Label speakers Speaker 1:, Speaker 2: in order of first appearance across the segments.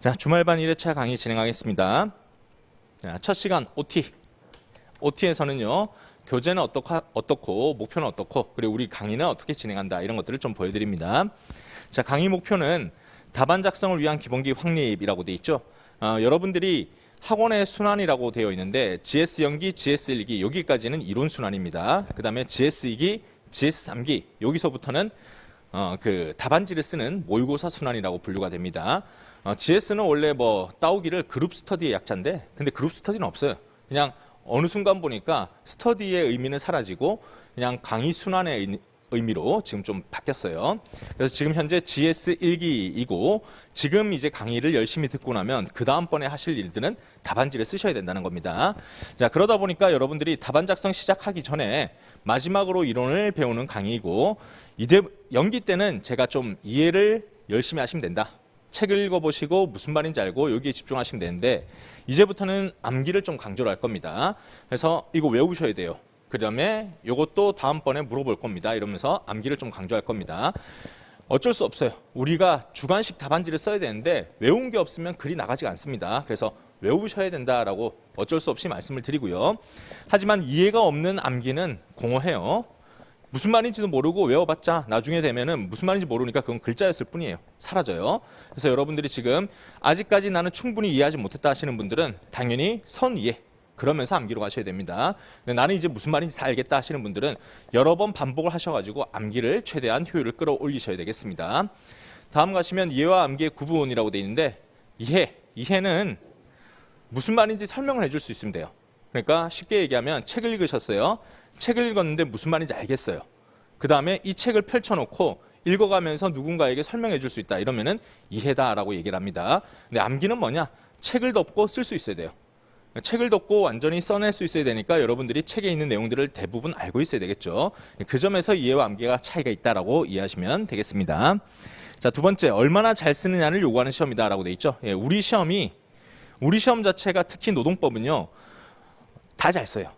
Speaker 1: 자, 주말반 1회차 강의 진행하겠습니다. 자, 첫 시간 OT. OT에서는요, 교재는 어떻고, 목표는 어떻고, 그리고 우리 강의는 어떻게 진행한다, 이런 것들을 좀 보여드립니다. 자, 강의 목표는 답안 작성을 위한 기본기 확립이라고 되어 있죠. 여러분들이 학원의 순환이라고 되어 있는데 GS0기, GS1기 여기까지는 이론 순환입니다. 그 다음에 GS2기, GS3기 여기서부터는 그 답안지를 쓰는 모의고사 순환이라고 분류가 됩니다. GS는 원래 뭐 따오기를 그룹 스터디의 약자인데 근데 그룹 스터디는 없어요. 그냥 어느 순간 보니까 스터디의 의미는 사라지고 그냥 강의 순환의 의미로 지금 좀 바뀌었어요. 그래서 지금 현재 GS1기이고 지금 이제 강의를 열심히 듣고 나면 그 다음번에 하실 일들은 답안지를 쓰셔야 된다는 겁니다. 자, 그러다 보니까 여러분들이 답안 작성 시작하기 전에 마지막으로 이론을 배우는 강의이고 연기 때는 제가 좀 이해를 열심히 하시면 된다. 책을 읽어보시고 무슨 말인지 알고 여기에 집중하시면 되는데 이제부터는 암기를 좀 강조를 할 겁니다. 그래서 이거 외우셔야 돼요. 그 다음에 이것도 다음번에 물어볼 겁니다. 이러면서 암기를 좀 강조할 겁니다. 어쩔 수 없어요. 우리가 주관식 답안지를 써야 되는데 외운 게 없으면 글이 나가지가 않습니다. 그래서 외우셔야 된다라고 어쩔 수 없이 말씀을 드리고요. 하지만 이해가 없는 암기는 공허해요. 무슨 말인지도 모르고 외워봤자 나중에 되면은 무슨 말인지 모르니까 그건 글자였을 뿐이에요. 사라져요. 그래서 여러분들이 지금 아직까지 나는 충분히 이해하지 못했다 하시는 분들은 당연히 선이해. 그러면서 암기로 가셔야 됩니다. 근데 나는 이제 무슨 말인지 다 알겠다 하시는 분들은 여러 번 반복을 하셔가지고 암기를 최대한 효율을 끌어올리셔야 되겠습니다. 다음 가시면 이해와 암기의 구분이라고 되어 있는데 이해는 무슨 말인지 설명을 해줄 수 있으면 돼요. 그러니까 쉽게 얘기하면 책을 읽으셨어요. 책을 읽었는데 무슨 말인지 알겠어요. 그 다음에 이 책을 펼쳐놓고 읽어가면서 누군가에게 설명해 줄 수 있다. 이러면은 이해다라고 얘기를 합니다. 근데 암기는 뭐냐? 책을 덮고 쓸 수 있어야 돼요. 책을 덮고 완전히 써낼 수 있어야 되니까 여러분들이 책에 있는 내용들을 대부분 알고 있어야 되겠죠. 그 점에서 이해와 암기가 차이가 있다라고 이해하시면 되겠습니다. 자, 두 번째, 얼마나 잘 쓰느냐를 요구하는 시험이다라고 돼 있죠. 예, 우리 시험 자체가 특히 노동법은요, 다 잘 써요.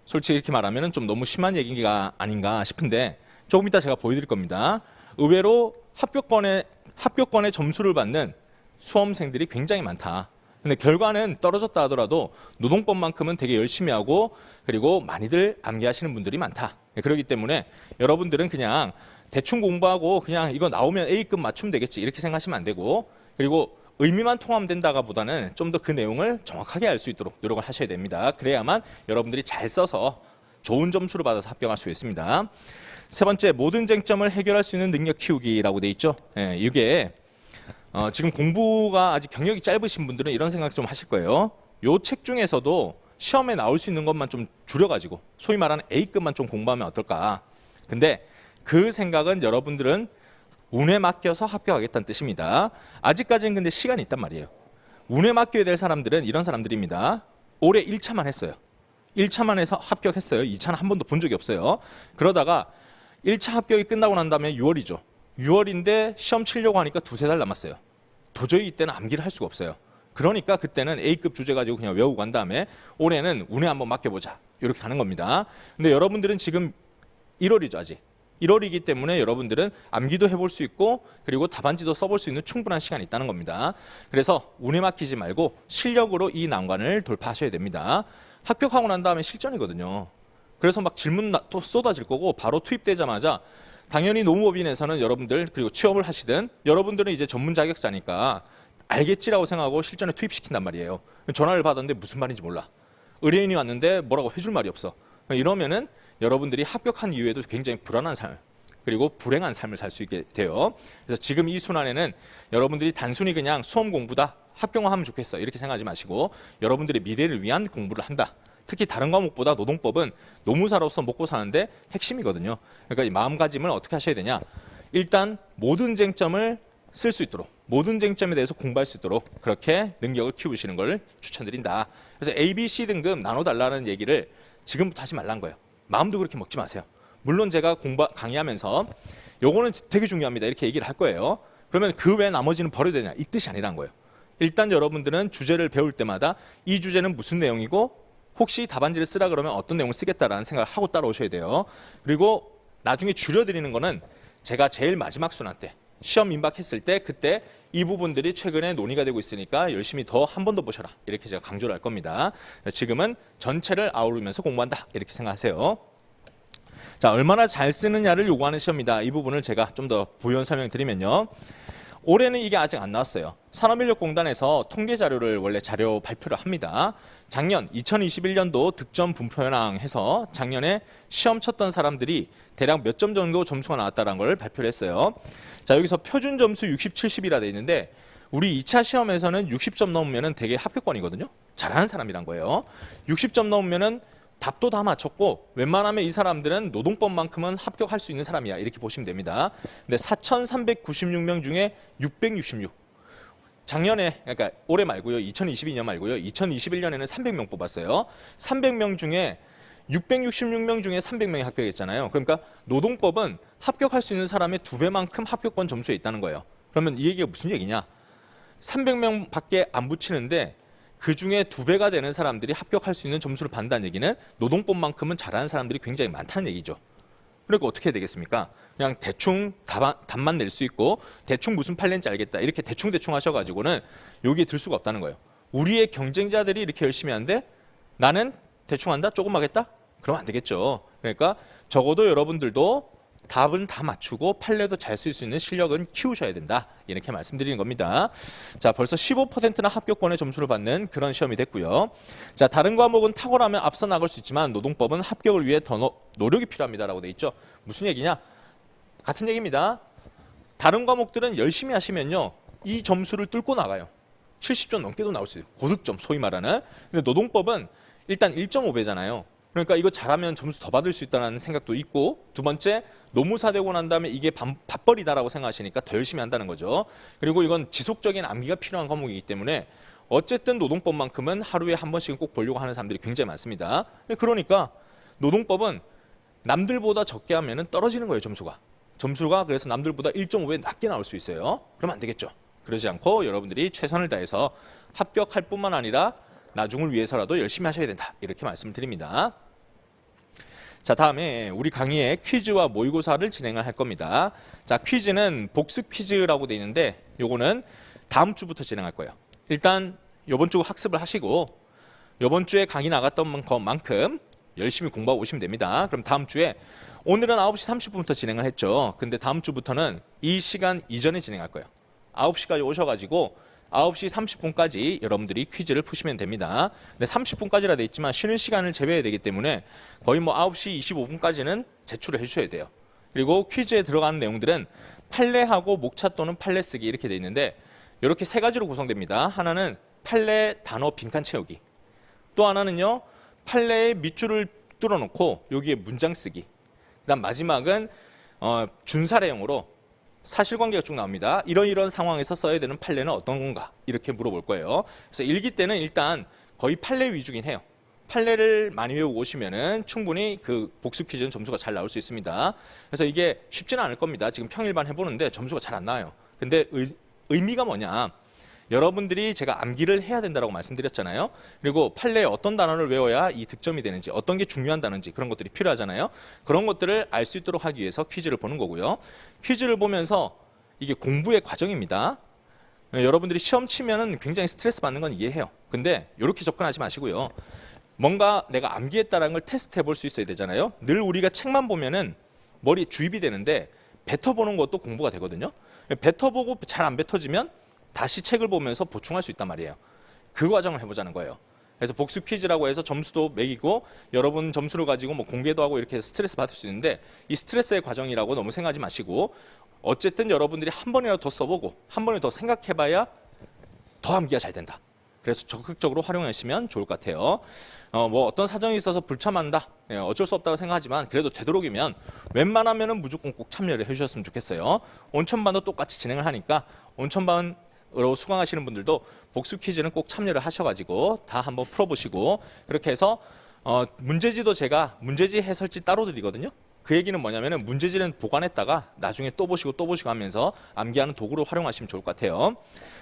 Speaker 1: 솔직히 이렇게 말하면 좀 너무 심한 얘기가 아닌가 싶은데 조금 이따 제가 보여드릴 겁니다. 의외로 합격권에 점수를 받는 수험생들이 굉장히 많다. 근데 결과는 떨어졌다 하더라도 노동법만큼은 되게 열심히 하고 그리고 많이들 암기하시는 분들이 많다. 그렇기 때문에 여러분들은 그냥 대충 공부하고 그냥 이거 나오면 A급 맞추면 되겠지 이렇게 생각하시면 안 되고 그리고 의미만 통하면 된다가 보다는 좀 더 그 내용을 정확하게 알 수 있도록 노력을 하셔야 됩니다. 그래야만 여러분들이 잘 써서 좋은 점수를 받아서 합격할 수 있습니다. 세 번째, 모든 쟁점을 해결할 수 있는 능력 키우기라고 돼 있죠. 예, 이게 지금 공부가 아직 경력이 짧으신 분들은 이런 생각 좀 하실 거예요. 요 책 중에서도 시험에 나올 수 있는 것만 좀 줄여가지고 소위 말하는 A급만 좀 공부하면 어떨까. 근데 그 생각은 여러분들은 운에 맡겨서 합격하겠다는 뜻입니다. 아직까지는 근데 시간이 있단 말이에요. 운에 맡겨야 될 사람들은 이런 사람들입니다. 올해 1차만 했어요. 1차만 해서 합격했어요. 2차는 한 번도 본 적이 없어요. 그러다가 1차 합격이 끝나고 난 다음에 6월이죠. 6월인데 시험 치려고 하니까 두세 달 남았어요. 도저히 이때는 암기를 할 수가 없어요. 그러니까 그때는 A급 주제 가지고 그냥 외우고 간 다음에 올해는 운에 한번 맡겨보자. 이렇게 가는 겁니다. 근데 여러분들은 지금 1월이죠, 아직. 1월이기 때문에 여러분들은 암기도 해볼 수 있고 그리고 답안지도 써볼 수 있는 충분한 시간이 있다는 겁니다. 그래서 운에 맡기지 말고 실력으로 이 난관을 돌파하셔야 됩니다. 합격하고 난 다음에 실전이거든요. 그래서 막 질문 또 쏟아질 거고 바로 투입되자마자 당연히 노무법인에서는 여러분들 그리고 취업을 하시든 여러분들은 이제 전문 자격자니까 알겠지라고 생각하고 실전에 투입시킨단 말이에요. 전화를 받았는데 무슨 말인지 몰라. 의뢰인이 왔는데 뭐라고 해줄 말이 없어. 이러면은 여러분들이 합격한 이후에도 굉장히 불안한 삶 그리고 불행한 삶을 살 수 있게 돼요. 그래서 지금 이 순환에는 여러분들이 단순히 그냥 수험 공부다 합격하면 좋겠어 이렇게 생각하지 마시고 여러분들의 미래를 위한 공부를 한다. 특히 다른 과목보다 노동법은 노무사로서 먹고 사는데 핵심이거든요. 그러니까 이 마음가짐을 어떻게 하셔야 되냐. 일단 모든 쟁점을 쓸 수 있도록 모든 쟁점에 대해서 공부할 수 있도록 그렇게 능력을 키우시는 걸 추천드린다. 그래서 A, B, C 등급 나눠달라는 얘기를 지금부터 하지 말란 거예요. 마음도 그렇게 먹지 마세요. 물론 제가 강의하면서 요거는 되게 중요합니다. 이렇게 얘기를 할 거예요. 그러면 그 외 나머지는 버려야 되냐? 이 뜻이 아니란 거예요. 일단 여러분들은 주제를 배울 때마다 이 주제는 무슨 내용이고 혹시 답안지를 쓰라 그러면 어떤 내용을 쓰겠다라는 생각을 하고 따라오셔야 돼요. 그리고 나중에 줄여드리는 거는 제가 제일 마지막 순환 때 시험 임박했을 때 그때 이 부분들이 최근에 논의가 되고 있으니까 열심히 더 한 번 더 보셔라. 이렇게 제가 강조를 할 겁니다. 지금은 전체를 아우르면서 공부한다. 이렇게 생각하세요. 자, 얼마나 잘 쓰느냐를 요구하는 시험이다. 이 부분을 제가 좀 더 부연 설명드리면요. 올해는 이게 아직 안 나왔어요. 산업인력공단에서 통계 자료를 원래 자료 발표를 합니다. 작년 2021년도 득점 분포 현황 해서 작년에 시험 쳤던 사람들이 대략 몇 점 정도 점수가 나왔다는 걸 발표를 했어요. 자, 여기서 표준 점수 60, 70이라 돼 있는데 우리 2차 시험에서는 60점 넘으면 되게 합격권이거든요. 잘하는 사람이란 거예요. 60점 넘으면은 답도 다 맞췄고 웬만하면 이 사람들은 노동법만큼은 합격할 수 있는 사람이야. 이렇게 보시면 됩니다. 근데 4,396명 중에 666. 작년에, 그러니까 올해 말고요. 2022년 말고요. 2021년에는 300명 뽑았어요. 300명 중에 666명 중에 300명이 합격했잖아요. 그러니까 노동법은 합격할 수 있는 사람의 2배만큼 합격권 점수에 있다는 거예요. 그러면 이 얘기가 무슨 얘기냐? 300명밖에 안 붙이는데 그 중에 2배가 되는 사람들이 합격할 수 있는 점수를 받는다는 얘기는 노동법만큼은 잘하는 사람들이 굉장히 많다는 얘기죠. 그러니까 어떻게 해야 되겠습니까? 그냥 대충 답만 낼 수 있고 대충 무슨 판례인지 알겠다. 이렇게 대충 하셔가지고는 여기에 들 수가 없다는 거예요. 우리의 경쟁자들이 이렇게 열심히 하는데 나는 대충 한다? 조금 하겠다? 그러면 안 되겠죠. 그러니까 적어도 여러분들도 답은 다 맞추고 판례도 잘 쓸 수 있는 실력은 키우셔야 된다. 이렇게 말씀드리는 겁니다. 자, 벌써 15%나 합격권의 점수를 받는 그런 시험이 됐고요. 자, 다른 과목은 탁월하면 앞서 나갈 수 있지만 노동법은 합격을 위해 더 노력이 필요합니다라고 돼 있죠. 무슨 얘기냐? 같은 얘기입니다. 다른 과목들은 열심히 하시면요. 이 점수를 뚫고 나가요. 70점 넘게도 나올 수 있어요. 고득점 소위 말하는. 근데 노동법은 일단 1.5배잖아요. 그러니까 이거 잘하면 점수 더 받을 수 있다는 생각도 있고 두 번째 노무사 되고 난 다음에 이게 밥벌이다라고 생각하시니까 더 열심히 한다는 거죠. 그리고 이건 지속적인 암기가 필요한 과목이기 때문에 어쨌든 노동법만큼은 하루에 한 번씩은 꼭 보려고 하는 사람들이 굉장히 많습니다. 그러니까 노동법은 남들보다 적게 하면 떨어지는 거예요. 점수가 그래서 남들보다 1.5배 낮게 나올 수 있어요. 그러면 안 되겠죠. 그러지 않고 여러분들이 최선을 다해서 합격할 뿐만 아니라 나중을 위해서라도 열심히 하셔야 된다. 이렇게 말씀을 드립니다. 자, 다음에 우리 강의에 퀴즈와 모의고사를 진행을 할 겁니다. 자, 퀴즈는 복습 퀴즈라고 돼 있는데 요거는 다음 주부터 진행할 거예요. 일단 이번 주 학습을 하시고 이번 주에 강의 나갔던 것만큼 열심히 공부하고 오시면 됩니다. 그럼 다음 주에 오늘은 9시 30분부터 진행을 했죠. 근데 다음 주부터는 이 시간 이전에 진행할 거예요. 9시까지 오셔가지고 9시 30분까지 여러분들이 퀴즈를 푸시면 됩니다. 근데 30분까지라 돼 있지만 쉬는 시간을 제외해야 되기 때문에 거의 뭐 9시 25분까지는 제출을 해주셔야 돼요. 그리고 퀴즈에 들어가는 내용들은 판례하고 목차 또는 판례 쓰기 이렇게 돼 있는데 이렇게 세 가지로 구성됩니다. 하나는 판례 단어 빈칸 채우기. 또 하나는요. 판례의 밑줄을 뚫어놓고 여기에 문장 쓰기. 그다음 마지막은 준사례형으로 사실관계가 쭉 나옵니다. 이런 상황에서 써야 되는 판례는 어떤 건가? 이렇게 물어볼 거예요. 그래서 일기 때는 일단 거의 판례 위주긴 해요. 판례를 많이 외우고 오시면은 충분히 그 복수 퀴즈는 점수가 잘 나올 수 있습니다. 그래서 이게 쉽지는 않을 겁니다. 지금 평일반 해보는데 점수가 잘 안 나와요. 근데 의미가 뭐냐? 여러분들이 제가 암기를 해야 된다고 말씀드렸잖아요. 그리고 판례에 어떤 단어를 외워야 이 득점이 되는지, 어떤 게 중요한 단어인지 그런 것들이 필요하잖아요. 그런 것들을 알 수 있도록 하기 위해서 퀴즈를 보는 거고요. 퀴즈를 보면서 이게 공부의 과정입니다. 여러분들이 시험 치면은 굉장히 스트레스 받는 건 이해해요. 근데 이렇게 접근하지 마시고요. 뭔가 내가 암기했다는 걸 테스트해 볼 수 있어야 되잖아요. 늘 우리가 책만 보면은 머리에 주입이 되는데 뱉어보는 것도 공부가 되거든요. 뱉어보고 잘 안 뱉어지면 다시 책을 보면서 보충할 수 있단 말이에요. 그 과정을 해보자는 거예요. 그래서 복수 퀴즈라고 해서 점수도 매기고 여러분 점수를 가지고 뭐 공개도 하고 이렇게 스트레스 받을 수 있는데 이 스트레스의 과정이라고 너무 생각하지 마시고 어쨌든 여러분들이 한 번이라도 더 써보고 한 번이라도 더 생각해봐야 더 암기가 잘 된다. 그래서 적극적으로 활용하시면 좋을 것 같아요. 뭐 어떤 사정이 있어서 불참한다. 어쩔 수 없다고 생각하지만 그래도 되도록이면 웬만하면은 무조건 꼭 참여를 해주셨으면 좋겠어요. 온천반도 똑같이 진행을 하니까 온천반으로 수강하시는 분들도 복수 퀴즈는 꼭 참여를 하셔가지고 다 한번 풀어보시고 그렇게 해서 문제지도 제가 문제지 해설지 따로 드리거든요. 그 얘기는 뭐냐면은 문제지는 보관했다가 나중에 또 보시고 하면서 암기하는 도구로 활용하시면 좋을 것 같아요.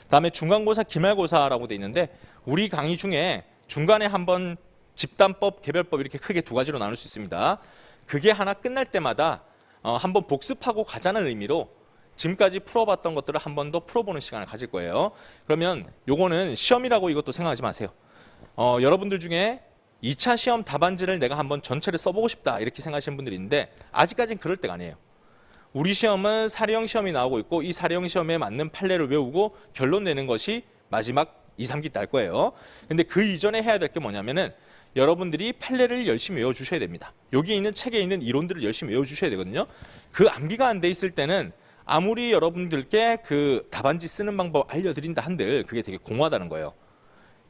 Speaker 1: 다음에 중간고사, 기말고사라고 돼 있는데 우리 강의 중에 중간에 한번 집단법, 개별법 이렇게 크게 두 가지로 나눌 수 있습니다. 그게 하나 끝날 때마다 한번 복습하고 가자는 의미로 지금까지 풀어봤던 것들을 한 번 더 풀어보는 시간을 가질 거예요. 그러면 요거는 시험이라고 이것도 생각하지 마세요. 여러분들 중에 2차 시험 답안지를 내가 한번 전체를 써보고 싶다 이렇게 생각하시는 분들이 있는데 아직까지는 그럴 때가 아니에요. 우리 시험은 사례형 시험이 나오고 있고 이 사례형 시험에 맞는 판례를 외우고 결론 내는 것이 마지막 2, 3기 때 할 거예요. 근데 그 이전에 해야 될 게 뭐냐면은 여러분들이 판례를 열심히 외워주셔야 됩니다. 여기 있는 책에 있는 이론들을 열심히 외워주셔야 되거든요. 그 암기가 안 돼 있을 때는 아무리 여러분들께 그 답안지 쓰는 방법 알려드린다 한들 그게 되게 공허하다는 거예요.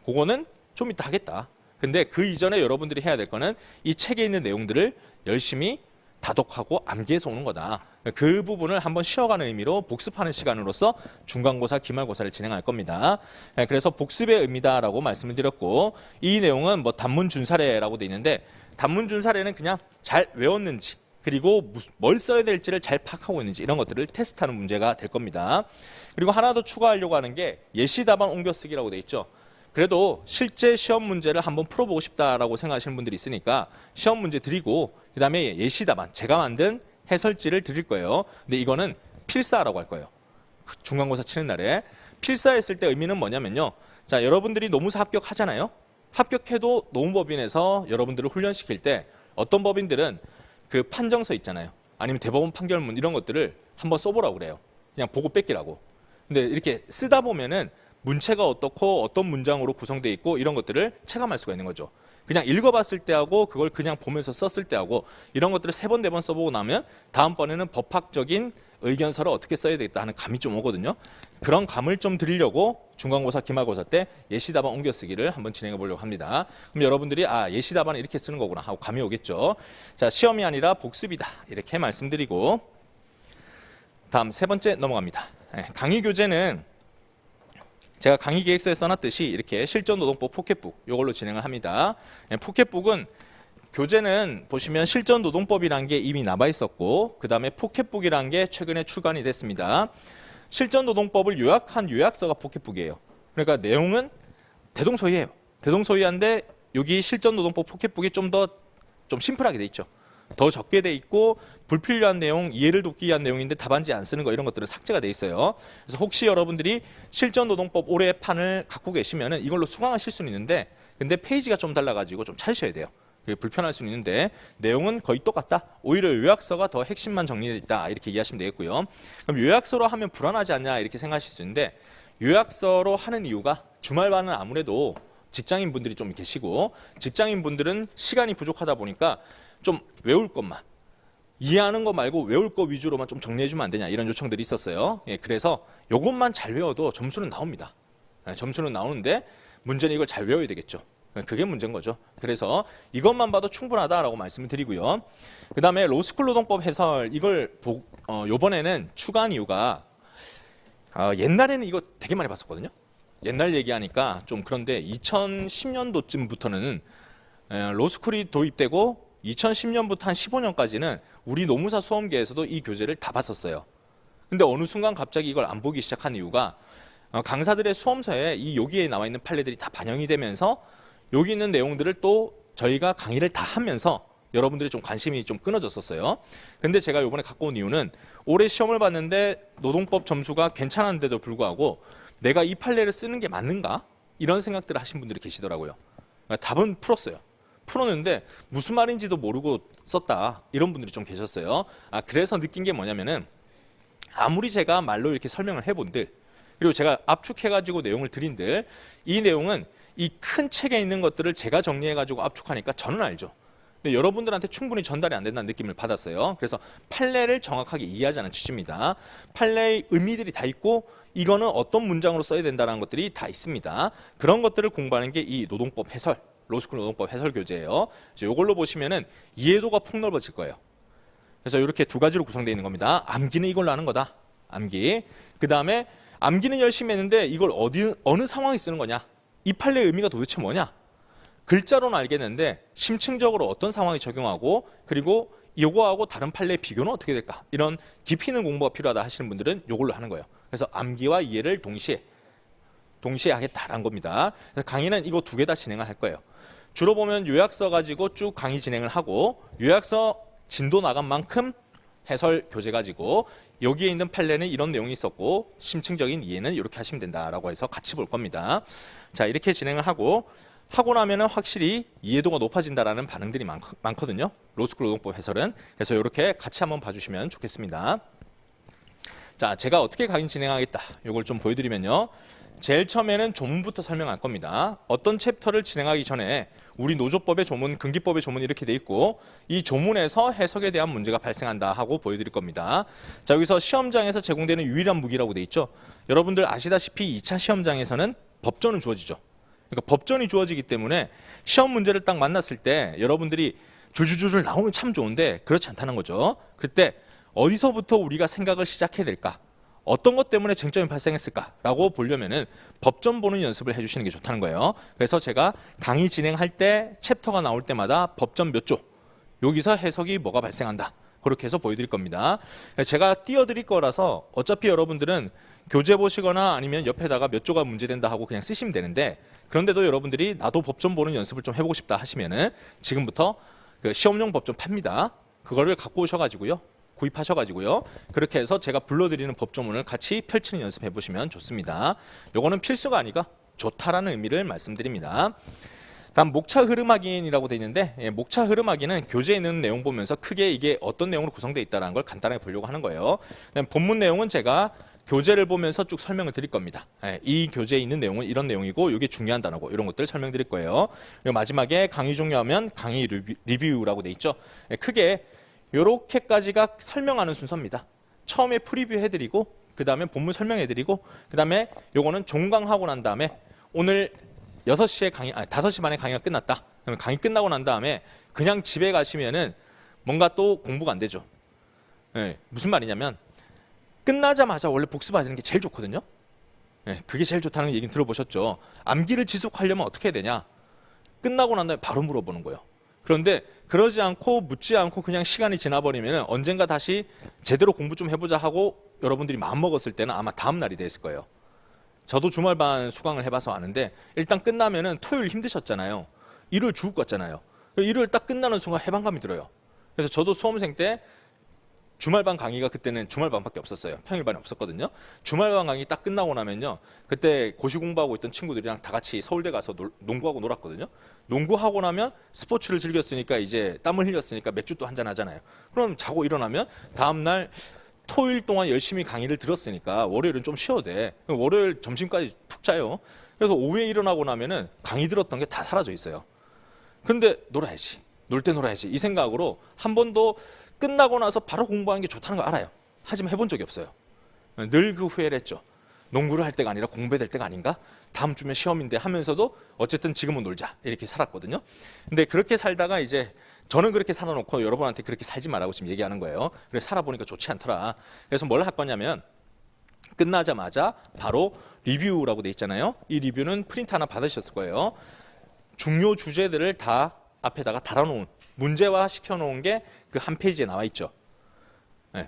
Speaker 1: 그거는 좀 이따 하겠다. 근데 그 이전에 여러분들이 해야 될 거는 이 책에 있는 내용들을 열심히 다독하고 암기해서 오는 거다. 그 부분을 한번 쉬어가는 의미로 복습하는 시간으로서 중간고사, 기말고사를 진행할 겁니다. 그래서 복습의 의미다라고 말씀을 드렸고 이 내용은 뭐 단문 준사례라고 돼 있는데 단문 준사례는 그냥 잘 외웠는지 그리고 뭘 써야 될지를 잘 파악하고 있는지 이런 것들을 테스트하는 문제가 될 겁니다. 그리고 하나 더 추가하려고 하는 게 예시 답안 옮겨쓰기라고 돼 있죠. 그래도 실제 시험 문제를 한번 풀어보고 싶다라고 생각하시는 분들이 있으니까 시험 문제 드리고 그 다음에 예시 답안 제가 만든 해설지를 드릴 거예요. 근데 이거는 필사라고 할 거예요. 중간고사 치는 날에 필사했을 때 의미는 뭐냐면요. 자, 여러분들이 노무사 합격하잖아요. 합격해도 노무법인에서 여러분들을 훈련시킬 때 어떤 법인들은 그 판정서 있잖아요. 아니면 대법원 판결문 이런 것들을 한번 써보라고 그래요. 그냥 보고 뺏기라고. 근데 이렇게 쓰다 보면은 문체가 어떻고 어떤 문장으로 구성되어 있고 이런 것들을 체감할 수가 있는 거죠. 그냥 읽어봤을 때하고 그걸 그냥 보면서 썼을 때하고 이런 것들을 3번, 4번 써보고 나면 다음번에는 법학적인 의견서를 어떻게 써야 되겠다 하는 감이 좀 오거든요. 그런 감을 좀 드리려고 중간고사, 기말고사 때 예시답안 옮겨쓰기를 한번 진행해 보려고 합니다. 그럼 여러분들이 예시답안을 이렇게 쓰는 거구나 하고 감이 오겠죠. 자, 시험이 아니라 복습이다 이렇게 말씀드리고 다음 3번째 넘어갑니다. 강의 교재는 제가 강의 계획서에 써놨듯이 이렇게 실전노동법 포켓북 이걸로 진행을 합니다. 포켓북은 교재는 보시면 실전노동법이라는 게 이미 남아 있었고 그 다음에 포켓북이라는 게 최근에 출간이 됐습니다. 실전노동법을 요약한 요약서가 포켓북이에요. 그러니까 내용은 대동소이해요. 대동소이한데 여기 실전노동법 포켓북이 좀 심플하게 돼 있죠. 더 적게 돼 있고 불필요한 내용, 이해를 돕기 위한 내용인데 답안지 안 쓰는 거 이런 것들은 삭제가 돼 있어요. 그래서 혹시 여러분들이 실전노동법 올해 판을 갖고 계시면은 이걸로 수강하실 수는 있는데 근데 페이지가 좀 달라가지고 좀 찾으셔야 돼요. 그게 불편할 수는 있는데 내용은 거의 똑같다. 오히려 요약서가 더 핵심만 정리되어 있다. 이렇게 이해하시면 되겠고요. 그럼 요약서로 하면 불안하지 않냐 이렇게 생각하실 수 있는데 요약서로 하는 이유가 주말반은 아무래도 직장인분들이 좀 계시고 직장인분들은 시간이 부족하다 보니까 좀 외울 것만 이해하는 거 말고 외울 거 위주로만 좀 정리해주면 안 되냐 이런 요청들이 있었어요. 그래서 이것만 잘 외워도 점수는 나옵니다. 점수는 나오는데 문제는 이걸 잘 외워야 되겠죠. 그게 문제인 거죠. 그래서 이것만 봐도 충분하다라고 말씀을 드리고요. 그 다음에 로스쿨 노동법 해설 이걸 요번에는 추가한 이유가 옛날에는 이거 되게 많이 봤었거든요. 옛날 얘기하니까 좀 그런데 2010년도쯤부터는 로스쿨이 도입되고 2010년부터 한 15년까지는 우리 노무사 수험계에서도 이 교재를 다 봤었어요. 근데 어느 순간 갑자기 이걸 안 보기 시작한 이유가 강사들의 수험서에 여기에 나와 있는 판례들이 다 반영이 되면서 여기 있는 내용들을 또 저희가 강의를 다 하면서 여러분들이 좀 관심이 좀 끊어졌었어요. 근데 제가 이번에 갖고 온 이유는 올해 시험을 봤는데 노동법 점수가 괜찮았는데도 불구하고 내가 이 판례를 쓰는 게 맞는가? 이런 생각들을 하신 분들이 계시더라고요. 답은 풀었는데 무슨 말인지도 모르고 썼다 이런 분들이 좀 계셨어요. 그래서 느낀 게 뭐냐면은 아무리 제가 말로 이렇게 설명을 해본들 그리고 제가 압축해가지고 내용을 드린들 이 내용은 이 큰 책에 있는 것들을 제가 정리해가지고 압축하니까 저는 알죠. 근데 여러분들한테 충분히 전달이 안 된다는 느낌을 받았어요. 그래서 판례를 정확하게 이해하자는 취지입니다. 판례의 의미들이 다 있고 이거는 어떤 문장으로 써야 된다는 것들이 다 있습니다. 그런 것들을 공부하는 게 이 노동법 해설 로스쿨 노동법 해설 교재예요. 이걸로 보시면은 이해도가 폭넓어질 거예요. 그래서 이렇게 두 가지로 구성되어 있는 겁니다. 암기는 이걸로 하는 거다. 암기. 그 다음에 암기는 열심히 했는데 이걸 어느 상황에 쓰는 거냐? 이 판례의 의미가 도대체 뭐냐? 글자로는 알겠는데 심층적으로 어떤 상황에 적용하고 그리고 이거하고 다른 판례의 비교는 어떻게 될까? 이런 깊이 있는 공부가 필요하다 하시는 분들은 이걸로 하는 거예요. 그래서 암기와 이해를 동시에 하겠다라는 겁니다. 그래서 강의는 이거 2개 다 진행을 할 거예요. 주로 보면 요약서 가지고 쭉 강의 진행을 하고 요약서 진도 나간 만큼 해설 교재 가지고 여기에 있는 판례는 이런 내용이 있었고 심층적인 이해는 이렇게 하시면 된다라고 해서 같이 볼 겁니다. 자, 이렇게 진행을 하고 나면은 확실히 이해도가 높아진다라는 반응들이 많거든요. 로스쿨 노동법 해설은. 그래서 이렇게 같이 한번 봐주시면 좋겠습니다. 자, 제가 어떻게 강의 진행하겠다. 이걸 좀 보여드리면요. 제일 처음에는 조문부터 설명할 겁니다. 어떤 챕터를 진행하기 전에 우리 노조법의 조문, 금기법의 조문 이렇게 돼 있고 이 조문에서 해석에 대한 문제가 발생한다 하고 보여드릴 겁니다. 자, 여기서 시험장에서 제공되는 유일한 무기라고 돼 있죠. 여러분들 아시다시피 2차 시험장에서는 법전은 주어지죠. 그러니까 법전이 주어지기 때문에 시험 문제를 딱 만났을 때 여러분들이 줄줄줄 나오면 참 좋은데 그렇지 않다는 거죠. 그때 어디서부터 우리가 생각을 시작해야 될까? 어떤 것 때문에 쟁점이 발생했을까라고 보려면은 법전 보는 연습을 해주시는 게 좋다는 거예요. 그래서 제가 강의 진행할 때 챕터가 나올 때마다 법전 몇 조, 여기서 해석이 뭐가 발생한다. 그렇게 해서 보여드릴 겁니다. 제가 띄워드릴 거라서 어차피 여러분들은 교재 보시거나 아니면 옆에다가 몇 조가 문제된다 하고 그냥 쓰시면 되는데 그런데도 여러분들이 나도 법전 보는 연습을 좀 해보고 싶다 하시면은 지금부터 그 시험용 법전 팝니다. 그거를 갖고 오셔가지고요. 구입하셔가지고요. 그렇게 해서 제가 불러드리는 법조문을 같이 펼치는 연습해 보시면 좋습니다. 요거는 필수가 아니라 좋다라는 의미를 말씀드립니다. 다음 목차 흐름 확인이라고 되어 있는데 목차 흐름 확인은 교재에 있는 내용 보면서 크게 이게 어떤 내용으로 구성되어 있다는 걸 간단하게 보려고 하는 거예요. 본문 내용은 제가 교재를 보면서 쭉 설명을 드릴 겁니다. 이 교재에 있는 내용은 이런 내용이고 이게 중요한 단어고 이런 것들 설명드릴 거예요. 그리고 마지막에 강의 종료하면 강의 리뷰라고 되어 있죠. 크게 요렇게까지가 설명하는 순서입니다. 처음에 프리뷰 해드리고 그 다음에 본문 설명해드리고 그 다음에 요거는 종강하고 난 다음에 오늘 6시에 5시 반에 강의가 끝났다. 그러면 강의 끝나고 난 다음에 그냥 집에 가시면은 뭔가 또 공부가 안 되죠. 무슨 말이냐면 끝나자마자 원래 복습하시는 게 제일 좋거든요. 그게 제일 좋다는 얘기는 들어보셨죠. 암기를 지속하려면 어떻게 해야 되냐. 끝나고 난 다음에 바로 물어보는 거예요. 그런데 그러지 않고 묻지 않고 그냥 시간이 지나버리면 언젠가 다시 제대로 공부 좀 해보자 하고 여러분들이 마음먹었을 때는 아마 다음 날이 됐을 거예요. 저도 주말반 수강을 해봐서 아는데 일단 끝나면은 토요일 힘드셨잖아요. 일요일 죽을 것 같잖아요. 일요일 딱 끝나는 순간 해방감이 들어요. 그래서 저도 수험생 때 주말반 강의가 그때는 주말반밖에 없었어요. 평일반이 없었거든요. 주말반 강의 딱 끝나고 나면요. 그때 고시 공부하고 있던 친구들이랑 다 같이 서울대 가서 농구하고 놀았거든요. 농구하고 나면 스포츠를 즐겼으니까 이제 땀을 흘렸으니까 맥주 또 한잔 하잖아요. 그럼 자고 일어나면 다음날 토요일 동안 열심히 강의를 들었으니까 월요일은 좀 쉬어도 돼. 월요일 점심까지 푹 자요. 그래서 오후에 일어나고 나면은 강의 들었던 게 다 사라져 있어요. 근데 놀아야지. 놀 때 놀아야지. 이 생각으로 한 번도 끝나고 나서 바로 공부하는 게 좋다는 걸 알아요. 하지만 해본 적이 없어요. 늘 그 후회를 했죠. 농구를 할 때가 아니라 공부해야 될 때가 아닌가? 다음 주면 시험인데 하면서도 어쨌든 지금은 놀자 이렇게 살았거든요. 근데 그렇게 살다가 이제 저는 그렇게 살아놓고 여러분한테 그렇게 살지 말라고 지금 얘기하는 거예요. 그래서 살아보니까 좋지 않더라. 그래서 뭘 할 거냐면 끝나자마자 바로 리뷰라고 돼 있잖아요. 이 리뷰는 프린트 하나 받으셨을 거예요. 중요 주제들을 다 앞에다가 달아놓은 문제화 시켜놓은 게 그 한 페이지에 나와 있죠.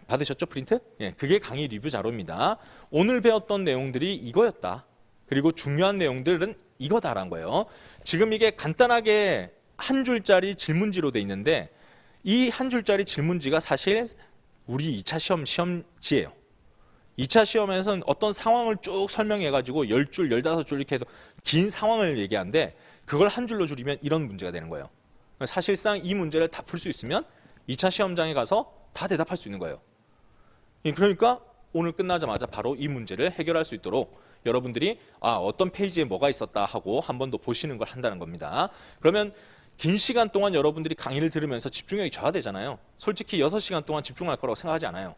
Speaker 1: 받으셨죠 프린트? 그게 강의 리뷰 자료입니다. 오늘 배웠던 내용들이 이거였다. 그리고 중요한 내용들은 이거다라는 거예요. 지금 이게 간단하게 한 줄짜리 질문지로 돼 있는데 이 한 줄짜리 질문지가 사실 우리 2차 시험지예요. 2차 시험에서는 어떤 상황을 쭉 설명해가지고 10줄, 15줄 이렇게 해서 긴 상황을 얘기하는데 그걸 한 줄로 줄이면 이런 문제가 되는 거예요. 사실상 이 문제를 다 풀 수 있으면 2차 시험장에 가서 다 대답할 수 있는 거예요. 그러니까 오늘 끝나자마자 바로 이 문제를 해결할 수 있도록 여러분들이 어떤 페이지에 뭐가 있었다 하고 한 번 더 보시는 걸 한다는 겁니다. 그러면 긴 시간 동안 여러분들이 강의를 들으면서 집중력이 저하되잖아요. 솔직히 6시간 동안 집중할 거라고 생각하지 않아요.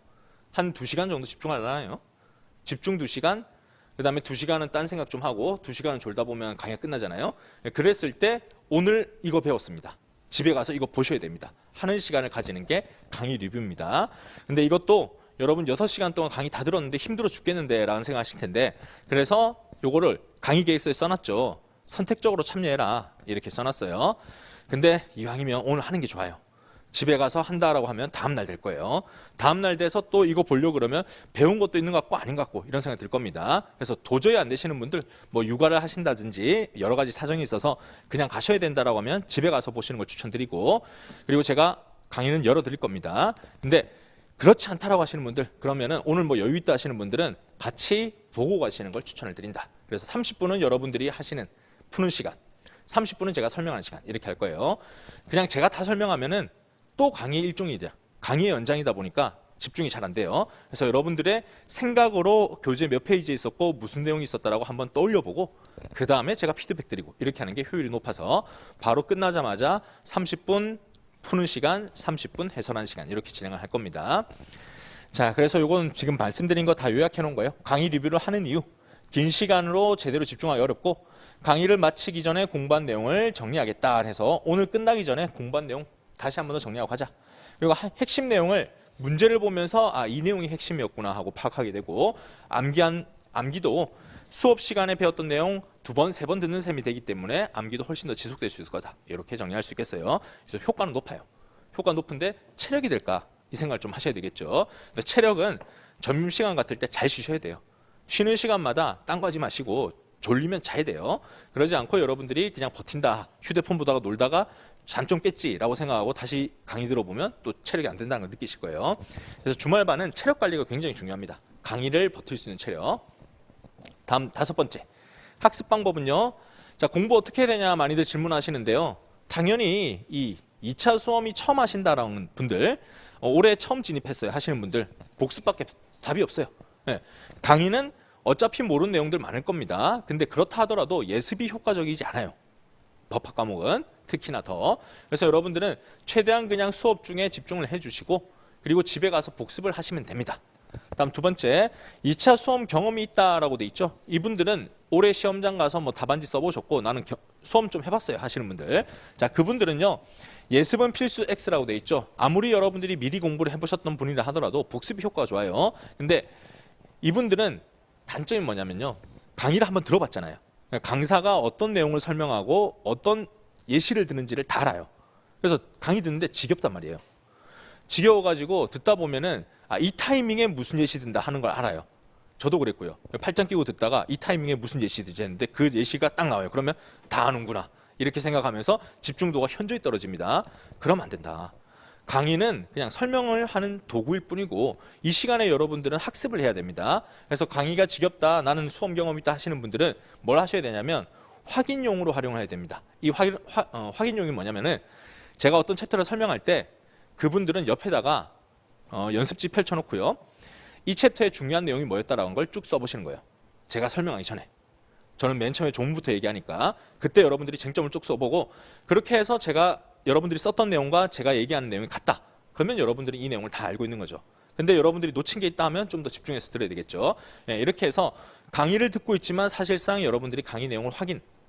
Speaker 1: 한 2시간 정도 집중하려나요? 집중 2시간, 그 다음에 2시간은 딴 생각 좀 하고 2시간은 졸다 보면 강의가 끝나잖아요. 그랬을 때 오늘 이거 배웠습니다. 집에 가서 이거 보셔야 됩니다. 하는 시간을 가지는 게 강의 리뷰입니다. 근데 이것도 여러분 6시간 동안 강의 다 들었는데 힘들어 죽겠는데 라는 생각하실 텐데 그래서 요거를 강의 계획서에 써놨죠. 선택적으로 참여해라 이렇게 써놨어요. 근데 이왕이면 오늘 하는 게 좋아요. 집에 가서 한다라고 하면 다음날 될 거예요. 다음날 돼서 또 이거 보려고 그러면 배운 것도 있는 것 같고 아닌 것 같고 이런 생각이 들 겁니다. 그래서 도저히 안 되시는 분들 뭐 육아를 하신다든지 여러 가지 사정이 있어서 그냥 가셔야 된다라고 하면 집에 가서 보시는 걸 추천드리고 그리고 제가 강의는 열어드릴 겁니다. 근데 그렇지 않다라고 하시는 분들, 그러면은 오늘 뭐 여유 있다 하시는 분들은 같이 보고 가시는 걸 추천을 드린다. 그래서 30분은 여러분들이 하시는 푸는 시간, 30분은 제가 설명하는 시간 이렇게 할 거예요. 그냥 제가 다 설명하면은 또 강의 일종이 돼요. 강의의 연장이다 보니까 집중이 잘 안 돼요. 그래서 여러분들의 생각으로 교재 몇 페이지에 있었고 무슨 내용이 있었다라고 한번 떠올려보고 그 다음에 제가 피드백 드리고 이렇게 하는 게 효율이 높아서 바로 끝나자마자 30분 푸는 시간, 30분 해설하는 시간 이렇게 진행을 할 겁니다. 자, 그래서 이건 지금 말씀드린 거 다 요약해 놓은 거예요. 강의 리뷰를 하는 이유, 긴 시간으로 제대로 집중하기 어렵고 강의를 마치기 전에 공부한 내용을 정리하겠다 해서 오늘 끝나기 전에 공부한 내용 다시 한 번 더 정리하고 가자. 그리고 핵심 내용을 문제를 보면서 아, 이 내용이 핵심이었구나 하고 파악하게 되고 암기도 수업 시간에 배웠던 내용 2번, 3번 듣는 셈이 되기 때문에 암기도 훨씬 더 지속될 수 있을 거다. 이렇게 정리할 수 있겠어요. 그래서 효과는 높아요. 효과 높은데 체력이 될까? 이 생각을 좀 하셔야 되겠죠. 체력은 점심시간 같을 때 잘 쉬셔야 돼요. 쉬는 시간마다 딴 거 하지 마시고 졸리면 자야 돼요. 그러지 않고 여러분들이 그냥 버틴다. 휴대폰 보다가 놀다가 잠 좀 깼지라고 생각하고 다시 강의 들어보면 또 체력이 안 된다는 걸 느끼실 거예요. 그래서 주말반은 체력 관리가 굉장히 중요합니다. 강의를 버틸 수 있는 체력. 다음 5번째. 학습 방법은요. 자, 공부 어떻게 해야 되냐 많이들 질문하시는데요. 당연히 이 2차 수험이 처음 하신다라는 분들, 올해 처음 진입했어요 하시는 분들 복습밖에 답이 없어요. 네. 강의는 어차피 모르는 내용들 많을 겁니다. 근데 그렇다 하더라도 예습이 효과적이지 않아요. 법학 과목은 특히나 더. 그래서 여러분들은 최대한 그냥 수업 중에 집중을 해주시고 그리고 집에 가서 복습을 하시면 됩니다. 다음 2번째, 2차 수험 경험이 있다라고 돼 있죠. 이분들은 올해 시험장 가서 뭐 답안지 써보셨고 나는 수험 좀 해봤어요 하시는 분들. 자, 그분들은요. 예습은 필수 X라고 돼 있죠. 아무리 여러분들이 미리 공부를 해보셨던 분이라 하더라도 복습이 효과가 좋아요. 근데 이분들은 단점이 뭐냐면요. 강의를 한번 들어봤잖아요. 강사가 어떤 내용을 설명하고 어떤 예시를 드는지를 다 알아요. 그래서 강의 듣는데 지겹단 말이에요. 지겨워가지고 듣다 보면은 아, 이 타이밍에 무슨 예시 든다 하는 걸 알아요. 저도 그랬고요. 팔짱 끼고 듣다가 이 타이밍에 무슨 예시 듣지 했는데 그 예시가 딱 나와요. 그러면 다 아는구나. 이렇게 생각하면서 집중도가 현저히 떨어집니다. 그러면 안 된다. 강의는 그냥 설명을 하는 도구일 뿐이고 이 시간에 여러분들은 학습을 해야 됩니다. 그래서 강의가 지겹다, 나는 수험 경험이 있다 하시는 분들은 뭘 하셔야 되냐면 확인용으로 활용해야 됩니다. 이 확인용이 뭐냐면은 제가 어떤 챕터를 설명할 때 그분들은 옆에다가 연습지 펼쳐놓고요. 이 챕터의 중요한 내용이 뭐였다라는 걸 쭉 써보시는 거예요. 제가 설명하기 전에. 저는 맨 처음에 종부터 얘기하니까 그때 여러분들이 쟁점을 쭉 써보고 그렇게 해서 제가 여러분들이 썼던 내용과 제가 얘기하는 내용이 같다. 그러면 여러분들이 이 내용을 다 알고 있는 거죠. 근데 여러분들이 놓친 게 있다 하면 좀 더 집중해서 들어야 되겠죠. 예, 이렇게 해서 강의를 듣고 있지만 사실상 여러분들이 강의 내용을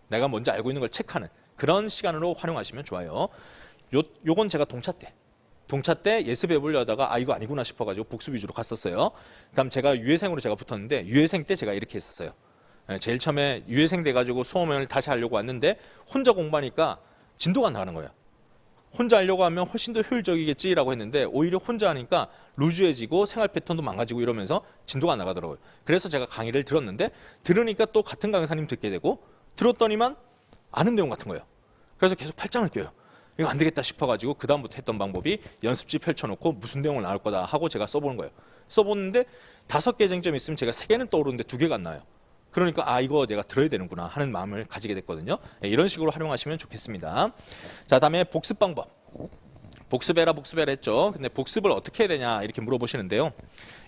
Speaker 1: 내가 먼저 알고 있는 걸 체크하는 그런 시간으로 활용하시면 좋아요. 요건 제가 동차 때 예습해 보려다가 아 이거 아니구나 싶어가지고 복습 위주로 갔었어요. 그다음 제가 유예생으로 제가 붙었는데 유예생 때 제가 이렇게 했었어요. 제일 처음에 유예생 돼가지고 수험을 다시 하려고 왔는데 혼자 공부하니까 진도가 안 나가는 거예요. 혼자 하려고 하면 훨씬 더 효율적이겠지라고 했는데 오히려 혼자 하니까 루즈해지고 생활 패턴도 망가지고 이러면서 진도가 안 나가더라고요. 그래서 제가 강의를 들었는데 들으니까 또 같은 강사님 듣게 되고 들었더니만 아는 내용 같은 거예요. 그래서 계속 팔짱을 껴요. 이거 안 되겠다 싶어가지고 그 다음부터 했던 방법이 연습지 펼쳐놓고 무슨 내용을 나올 거다 하고 제가 써보는 거예요. 써보는데 5개 쟁점이 있으면 제가 3개는 떠오르는데 2개가 안 나와요. 그러니까 아 이거 내가 들어야 되는구나 하는 마음을 가지게 됐거든요. 네, 이런 식으로 활용하시면 좋겠습니다. 자, 다음에 복습 방법. 복습해라 했죠. 근데 복습을 어떻게 해야 되냐 이렇게 물어보시는데요.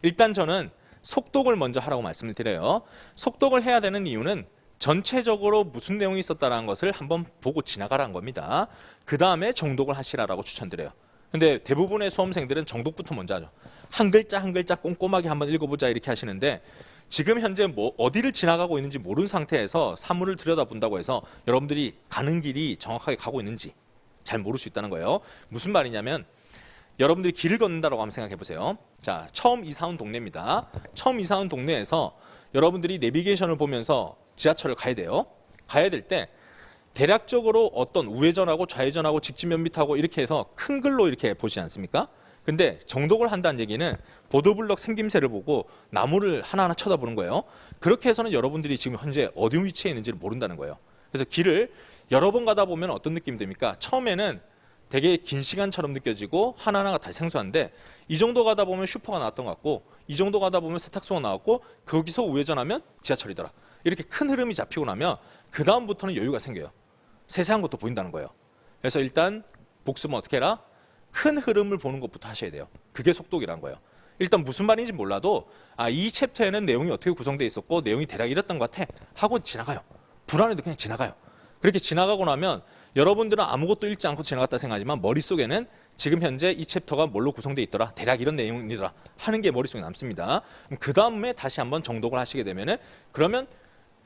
Speaker 1: 일단 저는 속독을 먼저 하라고 말씀을 드려요. 속독을 해야 되는 이유는 전체적으로 무슨 내용이 있었다는 것을 한번 보고 지나가라는 겁니다. 그 다음에 정독을 하시라고 추천드려요. 근데 대부분의 수험생들은 정독부터 먼저 하죠. 한 글자 한 글자 꼼꼼하게 한번 읽어보자 이렇게 하시는데 지금 현재 뭐 어디를 지나가고 있는지 모르는 상태에서 사물을 들여다본다고 해서 여러분들이 가는 길이 정확하게 가고 있는지 잘 모를 수 있다는 거예요. 무슨 말이냐면 여러분들이 길을 걷는다고 한번 생각해 보세요. 자, 처음 이사 온 동네입니다. 처음 이사 온 동네에서 여러분들이 내비게이션을 보면서 지하철을 가야 돼요. 가야 될 때 대략적으로 어떤 우회전하고 좌회전하고 직진 몇 미터하고 이렇게 해서 큰 글로 이렇게 보시지 않습니까? 근데 정독을 한다는 얘기는 보도블럭 생김새를 보고 나무를 하나하나 쳐다보는 거예요. 그렇게 해서는 여러분들이 지금 현재 어디 위치에 있는지를 모른다는 거예요. 그래서 길을 여러 번 가다 보면 어떤 느낌이 됩니까? 처음에는 되게 긴 시간처럼 느껴지고 하나하나가 다 생소한데 이 정도 가다 보면 슈퍼가 나왔던 것 같고 이 정도 가다 보면 세탁소가 나왔고 거기서 우회전하면 지하철이더라. 이렇게 큰 흐름이 잡히고 나면 그 다음부터는 여유가 생겨요. 세세한 것도 보인다는 거예요. 그래서 일단 복습은 어떻게 해라? 큰 흐름을 보는 것부터 하셔야 돼요. 그게 속독이라는 거예요. 일단 무슨 말인지 몰라도 이 챕터에는 내용이 어떻게 구성되어 있었고 내용이 대략 이랬던 것 같아 하고 지나가요. 불안해도 그냥 지나가요. 그렇게 지나가고 나면 여러분들은 아무것도 읽지 않고 지나갔다 생각하지만 머릿속에는 지금 현재 이 챕터가 뭘로 구성되어 있더라, 대략 이런 내용이더라 하는 게 머릿속에 남습니다. 그 다음에 다시 한번 정독을 하시게 되면은 그러면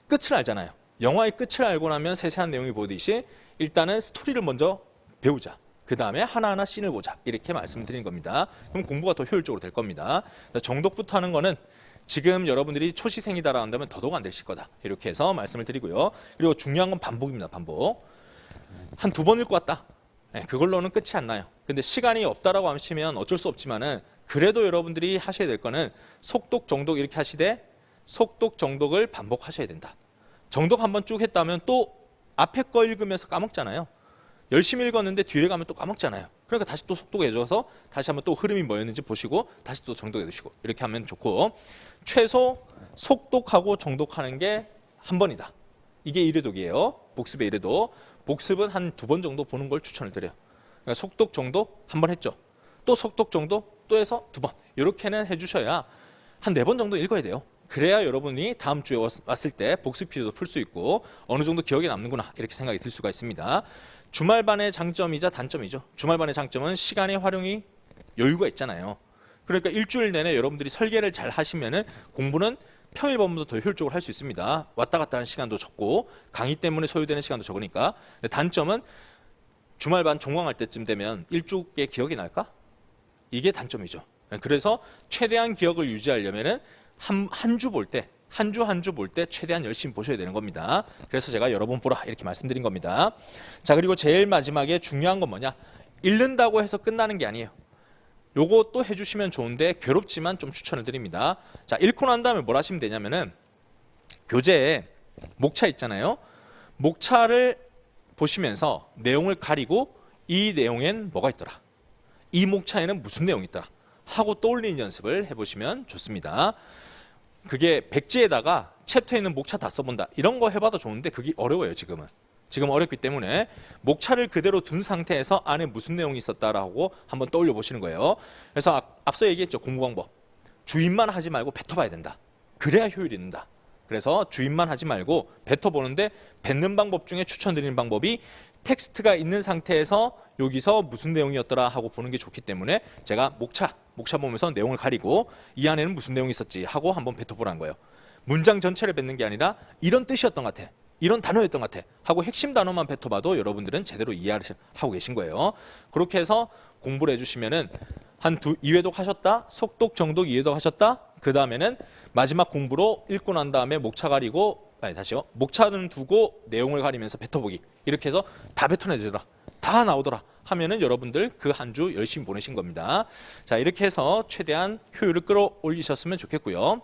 Speaker 1: 끝을 알잖아요. 영화의 끝을 알고 나면 세세한 내용이 보이듯이 일단은 스토리를 먼저 배우자. 그 다음에 하나하나 씬을 보자. 이렇게 말씀드린 겁니다. 그럼 공부가 더 효율적으로 될 겁니다. 정독부터 하는 거는 지금 여러분들이 초시생이다라고 한다면 더더욱 안 되실 거다. 이렇게 해서 말씀을 드리고요. 그리고 중요한 건 반복입니다. 반복. 한 2번 읽고 왔다. 그걸로는 끝이 안 나요. 근데 시간이 없다라고 하시면 어쩔 수 없지만은 그래도 여러분들이 하셔야 될 거는 속독, 정독 이렇게 하시되 속독, 정독을 반복하셔야 된다. 정독 한번 쭉 했다면 또 앞에 거 읽으면서 까먹잖아요. 열심히 읽었는데 뒤에 가면 또 까먹잖아요. 그러니까 다시 또 속독해줘서 다시 한번 또 흐름이 뭐였는지 보시고 다시 또 정독해 두시고 이렇게 하면 좋고 최소 속독하고 정독하는 게 한 번이다. 이게 1회독이에요. 복습의 1회독. 복습은 한 2번 정도 보는 걸 추천을 드려요. 그러니까 속독, 정독 한 번 했죠. 또 속독, 정독 또 해서 2번. 이렇게는 해주셔야 한 4번 정도 읽어야 돼요. 그래야 여러분이 다음 주에 왔을 때 복습 퀴즈도 풀 수 있고 어느 정도 기억에 남는구나 이렇게 생각이 들 수가 있습니다. 주말반의 장점이자 단점이죠. 주말반의 장점은 시간의 활용이 여유가 있잖아요. 그러니까 일주일 내내 여러분들이 설계를 잘 하시면은 공부는 평일반보다 더 효율적으로 할 수 있습니다. 왔다 갔다 하는 시간도 적고 강의 때문에 소요되는 시간도 적으니까. 단점은 주말반 종강할 때쯤 되면 일주일에 기억이 날까? 이게 단점이죠. 그래서 최대한 기억을 유지하려면은 한 주 볼 때, 한 주 볼 때 최대한 열심히 보셔야 되는 겁니다. 그래서 제가 여러 번 보라 이렇게 말씀드린 겁니다. 자, 그리고 제일 마지막에 중요한 건 뭐냐? 읽는다고 해서 끝나는 게 아니에요. 요거 또 해주시면 좋은데 괴롭지만 좀 추천을 드립니다. 자, 읽고 난 다음에 뭘 하시면 되냐면은 교재에 목차 있잖아요. 목차를 보시면서 내용을 가리고 이 내용엔 뭐가 있더라, 이 목차에는 무슨 내용이 있더라 하고 떠올리는 연습을 해보시면 좋습니다. 그게 백지에다가 챕터에 있는 목차 다 써본다 이런 거 해봐도 좋은데 그게 어려워요. 지금 어렵기 때문에 목차를 그대로 둔 상태에서 안에 무슨 내용이 있었다라고 한번 떠올려 보시는 거예요. 그래서 앞서 얘기했죠. 공부 방법. 주입만 하지 말고 뱉어봐야 된다. 그래야 효율이 있는다. 그래서 주입만 하지 말고 뱉어보는데 뱉는 방법 중에 추천드리는 방법이 텍스트가 있는 상태에서 여기서 무슨 내용이었더라 하고 보는 게 좋기 때문에 제가 목차 보면서 내용을 가리고 이 안에는 무슨 내용이 있었지 하고 한번 뱉어보라는 거예요. 문장 전체를 뱉는 게 아니라 이런 뜻이었던 것 같아, 이런 단어였던 것 같아 하고 핵심 단어만 뱉어봐도 여러분들은 제대로 이해하고 계신 거예요. 그렇게 해서 공부를 해주시면은 한 2회독 하셨다, 속독, 정독 2회독 하셨다. 그 다음에는 마지막 공부로 읽고 난 다음에 목차 가리고 다시요. 목차는 두고 내용을 가리면서 뱉어보기. 이렇게 해서 다 뱉어내더라, 다 나오더라 하면은 여러분들 그 한 주 열심히 보내신 겁니다. 자, 이렇게 해서 최대한 효율을 끌어올리셨으면 좋겠고요.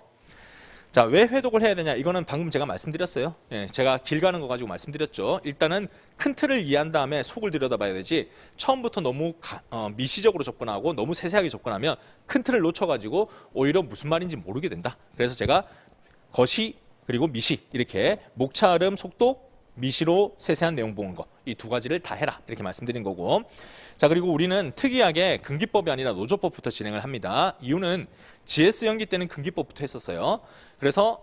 Speaker 1: 자, 왜 회독을 해야 되냐? 이거는 방금 제가 말씀드렸어요. 제가 길 가는 거 가지고 말씀드렸죠. 일단은 큰 틀을 이해한 다음에 속을 들여다봐야 되지 처음부터 너무 미시적으로 접근하고 너무 세세하게 접근하면 큰 틀을 놓쳐가지고 오히려 무슨 말인지 모르게 된다. 그래서 제가 거시 그리고 미시 이렇게 목차름, 속독, 미시로 세세한 내용 보는 거 이 2가지를 다 해라 이렇게 말씀드린 거고. 자, 그리고 우리는 특이하게 근기법이 아니라 노조법부터 진행을 합니다. 이유는 GS 연기 때는 근기법부터 했었어요. 그래서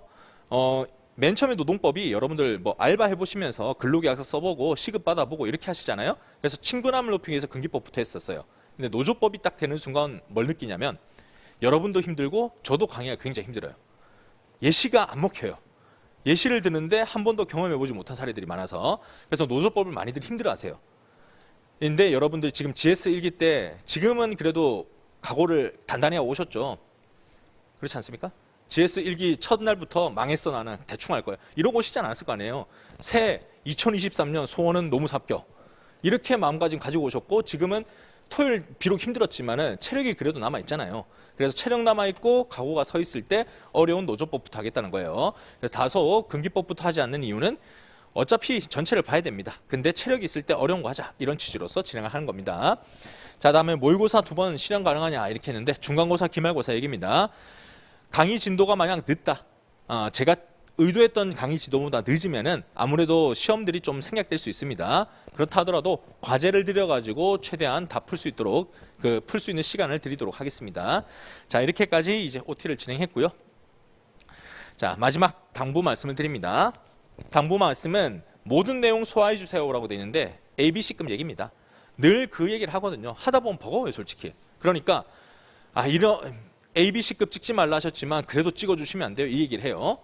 Speaker 1: 맨 처음에 노동법이 여러분들 뭐 알바 해보시면서 근로계약서 써보고 시급 받아보고 이렇게 하시잖아요. 그래서 친근함을 높이기 위해서 근기법부터 했었어요. 근데 노조법이 딱 되는 순간 뭘 느끼냐면 여러분도 힘들고 저도 강의가 굉장히 힘들어요. 예시가 안 먹혀요. 예시를 듣는데 한 번도 경험해보지 못한 사례들이 많아서 그래서 노조법을 많이들 힘들어하세요. 근데 여러분들 지금 GS 1기 때 지금은 그래도 각오를 단단히 하고 오셨죠. 그렇지 않습니까? GS 1기 첫날부터 망했어 나는 대충 할 거야 이러고 오시지 않았을 거 아니에요. 새 2023년 소원은 노무 삽격 이렇게 마음가짐 가지고 오셨고 지금은 토요일 비록 힘들었지만은 체력이 그래도 남아 있잖아요. 그래서 체력 남아 있고 각오가 서 있을 때 어려운 노조법부터 하겠다는 거예요. 그래서 다소 근기법부터 하지 않는 이유는 어차피 전체를 봐야 됩니다. 근데 체력이 있을 때 어려운 거 하자. 이런 취지로서 진행을 하는 겁니다. 자, 다음에 모의고사 2번 실현 가능하냐 이렇게 했는데 중간고사, 기말고사 얘기입니다. 강의 진도가 만약 늦다. 제가 의도했던 강의 지도보다 늦으면은 아무래도 시험들이 좀 생략될 수 있습니다. 그렇다 하더라도 과제를 들여가지고 최대한 다 풀 수 있도록 풀 수 있는 시간을 드리도록 하겠습니다. 자, 이렇게까지 이제 OT를 진행했고요. 자, 마지막 당부 말씀을 드립니다. 당부 말씀은 모든 내용 소화해 주세요라고 되어 있는데 ABC급 얘기입니다. 늘 그 얘기를 하거든요. 하다 보면 버거워요, 솔직히. 그러니까 이런 ABC급 찍지 말라 하셨지만 그래도 찍어주시면 안 돼요. 이 얘기를 해요.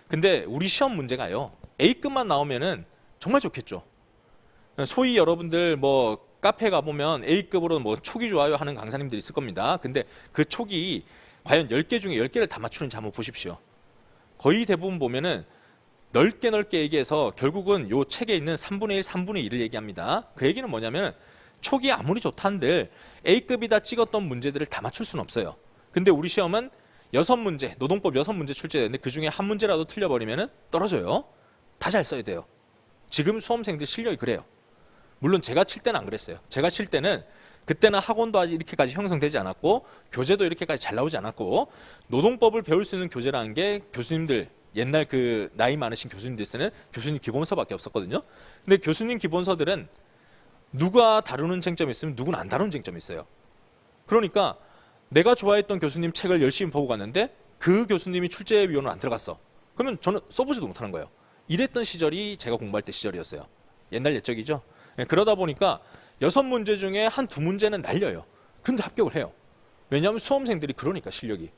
Speaker 1: 근데 우리 시험 문제가요. A급만 나오면은 정말 좋겠죠. 소위 여러분들 뭐 카페 가보면 A급으로 뭐 촉이 좋아요 하는 강사님들이 있을 겁니다. 근데 그 촉이 과연 10개 중에 10개를 다 맞추는지 한번 보십시오. 거의 대부분 보면은 넓게 얘기해서 결국은 요 책에 있는 3분의 1, 3분의 1을 얘기합니다. 그 얘기는 뭐냐면 촉이 아무리 좋다한들 A급이다 찍었던 문제들을 다 맞출 수는 없어요. 근데 우리 시험은 6문제, 노동법 6문제 출제되는데 그 중에 한 문제라도 틀려버리면 떨어져요. 다 잘 써야 돼요. 지금 수험생들 실력이 그래요. 물론 제가 칠 때는 안 그랬어요. 제가 칠 때는 그때는 학원도 아직 이렇게까지 형성되지 않았고 교재도 이렇게까지 잘 나오지 않았고 노동법을 배울 수 있는 교재라는 게 교수님들 옛날 그 나이 많으신 교수님들 쓰는 교수님 기본서밖에 없었거든요. 근데 교수님 기본서들은 누가 다루는 쟁점이 있으면 누구는 안 다루는 쟁점이 있어요. 그러니까 내가 좋아했던 교수님 책을 열심히 보고 갔는데 그 교수님이 출제위원으로 안 들어갔어. 그러면 저는 써보지도 못하는 거예요. 이랬던 시절이 제가 공부할 때 시절이었어요. 옛날 옛적이죠. 그러다 보니까 6문제 중에 한 2문제는 날려요. 그런데 합격을 해요. 왜냐하면 수험생들이 그러니까 실력이.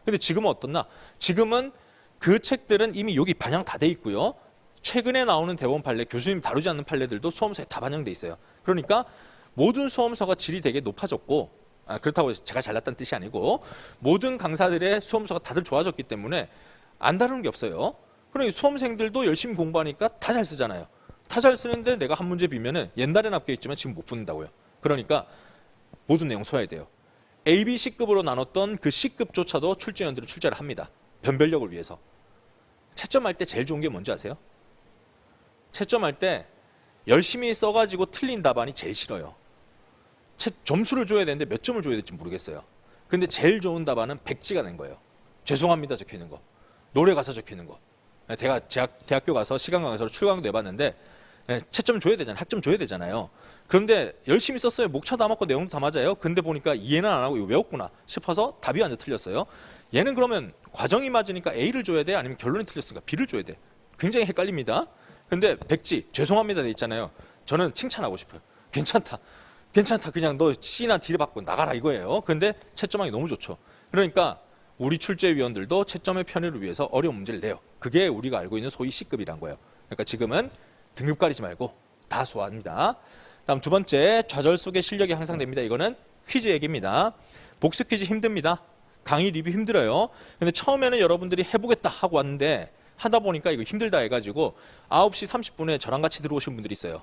Speaker 1: 근데 지금은 어떻나? 지금은 그 책들은 이미 여기 반영 다 돼 있고요. 최근에 나오는 대본 판례, 교수님이 다루지 않는 판례들도 수험서에 다 반영돼 있어요. 그러니까 모든 수험서가 질이 되게 높아졌고 그렇다고 제가 잘났다는 뜻이 아니고 모든 강사들의 수험서가 다들 좋아졌기 때문에 안 다루는 게 없어요. 그러니까 수험생들도 열심히 공부하니까 다 잘 쓰잖아요. 다 잘 쓰는데 내가 한 문제 비면은 옛날에는 합격했지만 지금 못 붙는다고요. 그러니까 모든 내용 소화해야 돼요. A, B, C급으로 나눴던 그 C급조차도 출제위원들은 출제를 합니다. 변별력을 위해서. 채점할 때 제일 좋은 게 뭔지 아세요? 채점할 때 열심히 써가지고 틀린 답안이 제일 싫어요. 점수를 줘야 되는데 몇 점을 줘야 될지 모르겠어요. 근데 제일 좋은 답안은 백지가 낸 거예요. 죄송합니다 적혀 있는 거. 노래 가사 적혀 있는 거. 제가 대학교 가서 시간 강사로 출강도 해봤는데 채점 줘야 되잖아요. 학점 줘야 되잖아요. 그런데 열심히 썼어요. 목차 다 맞고 내용도 다 맞아요. 근데 보니까 이해는 안 하고 이거 외웠구나 싶어서 답이 완전 틀렸어요. 얘는 그러면 과정이 맞으니까 A를 줘야 돼? 아니면 결론이 틀렸으니까 B를 줘야 돼? 굉장히 헷갈립니다. 근데 백지, 죄송합니다 돼 있잖아요. 저는 칭찬하고 싶어요. 괜찮다. 그냥 너 C나 D를 받고 나가라 이거예요. 근데 채점하기 너무 좋죠. 그러니까 우리 출제위원들도 채점의 편의를 위해서 어려운 문제를 내요. 그게 우리가 알고 있는 소위 C급이란 거예요. 그러니까 지금은 등급 가리지 말고 다 소화합니다. 다음 2번째, 좌절 속에 실력이 향상됩니다. 이거는 퀴즈 얘기입니다. 복습 퀴즈 힘듭니다. 강의 리뷰 힘들어요. 근데 처음에는 여러분들이 해보겠다 하고 왔는데 하다 보니까 이거 힘들다 해가지고 9시 30분에 저랑 같이 들어오신 분들이 있어요.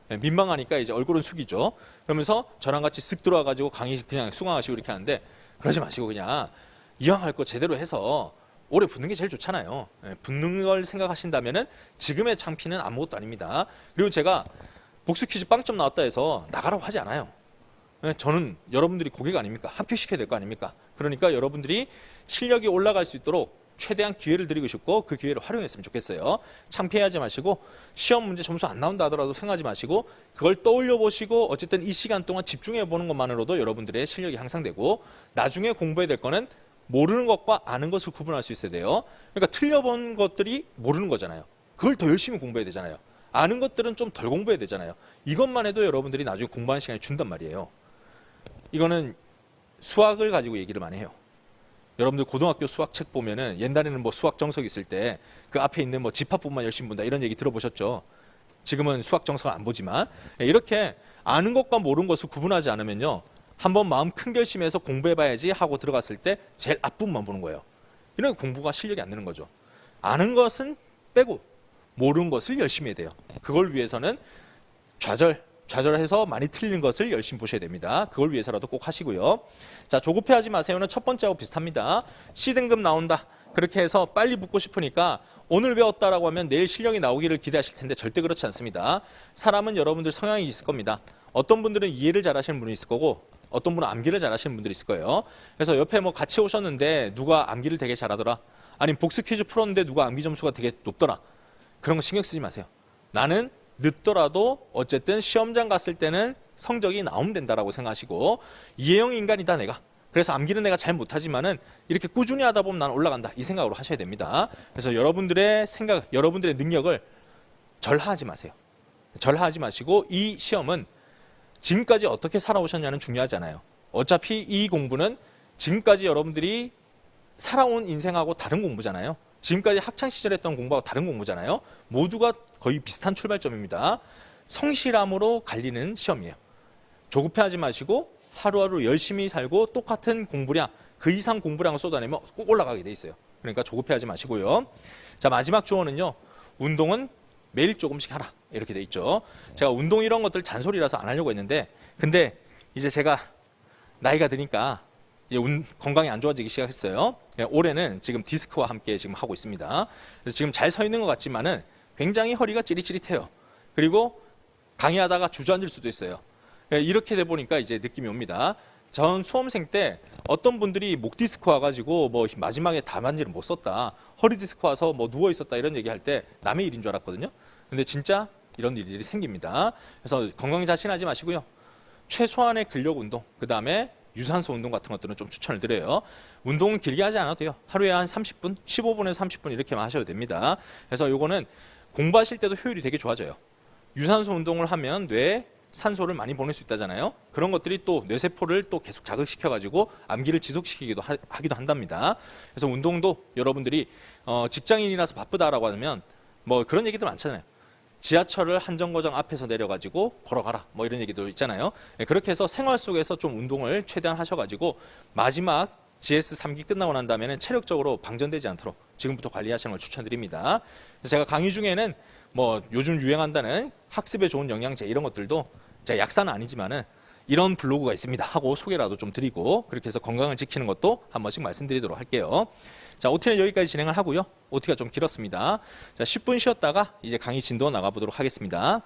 Speaker 1: 민망하니까 이제 얼굴은 숙이죠. 그러면서 저랑 같이 쓱 들어와가지고 강의 그냥 수강하시고 이렇게 하는데 그러지 마시고 그냥 이왕 할 거 제대로 해서 오래 붙는 게 제일 좋잖아요. 붙는 걸 생각하신다면은 지금의 창피는 아무것도 아닙니다. 그리고 제가 복수 퀴즈 빵점 나왔다 해서 나가라고 하지 않아요. 저는 여러분들이 고객 아닙니까? 합격시켜야 될 거 아닙니까? 그러니까 여러분들이 실력이 올라갈 수 있도록 최대한 기회를 드리고 싶고 그 기회를 활용했으면 좋겠어요. 창피하지 마시고 시험 문제 점수 안 나온다 하더라도 생각하지 마시고 그걸 떠올려 보시고 어쨌든 이 시간 동안 집중해 보는 것만으로도 여러분들의 실력이 향상되고 나중에 공부해야 될 거는 모르는 것과 아는 것을 구분할 수 있어야 돼요. 그러니까 틀려본 것들이 모르는 거잖아요. 그걸 더 열심히 공부해야 되잖아요. 아는 것들은 좀 덜 공부해야 되잖아요. 이것만 해도 여러분들이 나중에 공부하는 시간이 준단 말이에요. 이거는 수학을 가지고 얘기를 많이 해요. 여러분들 고등학교 수학책 보면은 옛날에는 뭐 수학 정석 있을 때 그 앞에 있는 뭐 집합부만 열심히 본다 이런 얘기 들어보셨죠? 지금은 수학 정석을 안 보지만 이렇게 아는 것과 모르는 것을 구분하지 않으면요. 한번 마음 큰 결심해서 공부해봐야지 하고 들어갔을 때 제일 앞부분만 보는 거예요. 이런 공부가 실력이 안 느는 거죠. 아는 것은 빼고 모르는 것을 열심히 해야 돼요. 그걸 위해서는 좌절해서 많이 틀린 것을 열심히 보셔야 됩니다. 그걸 위해서라도 꼭 하시고요. 자, 조급해하지 마세요는 첫 번째하고 비슷합니다. C등급 나온다. 그렇게 해서 빨리 붙고 싶으니까 오늘 배웠다라고 하면 내일 실력이 나오기를 기대하실 텐데 절대 그렇지 않습니다. 사람은 여러분들 성향이 있을 겁니다. 어떤 분들은 이해를 잘하시는 분이 있을 거고 어떤 분은 암기를 잘하시는 분들이 있을 거예요. 그래서 옆에 뭐 같이 오셨는데 누가 암기를 되게 잘하더라. 아니면 복수 퀴즈 풀었는데 누가 암기 점수가 되게 높더라. 그런 거 신경 쓰지 마세요. 나는 늦더라도 어쨌든 시험장 갔을 때는 성적이 나오면 된다라고 생각하시고 이해형 인간이다 내가. 그래서 암기는 내가 잘 못하지만은 이렇게 꾸준히 하다 보면 난 올라간다. 이 생각으로 하셔야 됩니다. 그래서 여러분들의 생각, 여러분들의 능력을 절하하지 마세요. 절하하지 마시고 이 시험은 지금까지 어떻게 살아오셨냐는 중요하잖아요. 어차피 이 공부는 지금까지 여러분들이 살아온 인생하고 다른 공부잖아요. 지금까지 학창시절에 했던 공부하고 다른 공부잖아요. 모두가 거의 비슷한 출발점입니다. 성실함으로 갈리는 시험이에요. 조급해하지 마시고 하루하루 열심히 살고 똑같은 공부량, 그 이상 공부량을 쏟아내면 꼭 올라가게 돼 있어요. 그러니까 조급해하지 마시고요. 자, 마지막 조언은요. 운동은 매일 조금씩 하라. 이렇게 돼 있죠. 제가 운동 이런 것들 잔소리라서 안 하려고 했는데 근데 이제 제가 나이가 드니까 이제 건강이 안 좋아지기 시작했어요. 올해는 지금 디스크와 함께 지금 하고 있습니다. 그래서 지금 잘 서 있는 것 같지만은 굉장히 허리가 찌릿찌릿해요. 그리고 강의하다가 주저앉을 수도 있어요. 이렇게 돼 보니까 이제 느낌이 옵니다. 전 수험생 때 어떤 분들이 목 디스크 와가지고 뭐 마지막에 답안지를 못 썼다, 허리 디스크 와서 뭐 누워 있었다 이런 얘기할 때 남의 일인 줄 알았거든요. 근데 진짜 이런 일들이 생깁니다. 그래서 건강 자신하지 마시고요. 최소한의 근력 운동, 그 다음에 유산소 운동 같은 것들은 좀 추천을 드려요. 운동은 길게 하지 않아도 돼요. 하루에 한 30분, 15분에서 30분 이렇게만 하셔도 됩니다. 그래서 요거는 공부하실 때도 효율이 되게 좋아져요. 유산소 운동을 하면 뇌에 산소를 많이 보낼 수 있다잖아요. 그런 것들이 또 뇌세포를 또 계속 자극시켜가지고 암기를 지속시키기도 하기도 한답니다. 그래서 운동도 여러분들이 직장인이라서 바쁘다라고 하면 뭐 그런 얘기도 많잖아요. 지하철을 한 정거장 앞에서 내려가지고 걸어가라 뭐 이런 얘기도 있잖아요. 그렇게 해서 생활 속에서 좀 운동을 최대한 하셔가지고 마지막 GS 3기 끝나고 난 다음에는 체력적으로 방전되지 않도록 지금부터 관리하시는 걸 추천드립니다. 그래서 제가 강의 중에는 뭐 요즘 유행한다는 학습에 좋은 영양제 이런 것들도 제가 약사는 아니지만은 이런 블로그가 있습니다 하고 소개라도 좀 드리고 그렇게 해서 건강을 지키는 것도 한 번씩 말씀드리도록 할게요. 자, OT는 여기까지 진행을 하고요. OT가 좀 길었습니다. 자, 10분 쉬었다가 이제 강의 진도 나가보도록 하겠습니다.